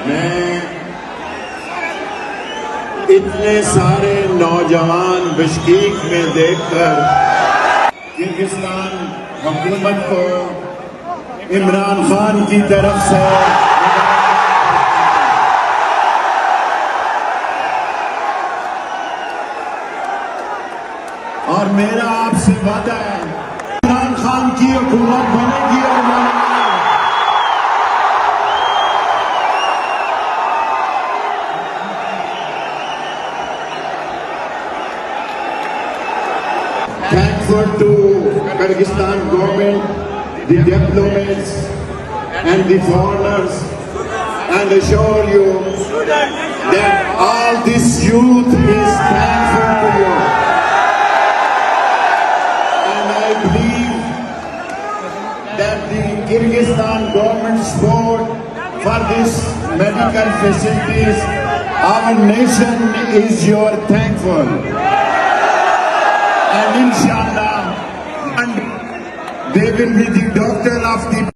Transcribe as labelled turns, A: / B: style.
A: میں اتنے سارے نوجوان بشکیک میں دیکھ کر کرغستان حکومت کو عمران خان کی طرف سے اور میرا آپ سے وعدہ ہے عمران خان کی حکومت بنے گی اور thankful to Pakistan government, the diplomats and the foreigners, and assure you that all this youth is thankful to you. And I believe that the Kyrgyzstan government support for this medical facilities, our nation is your thankful. And inshallah, and they will be the doctor of the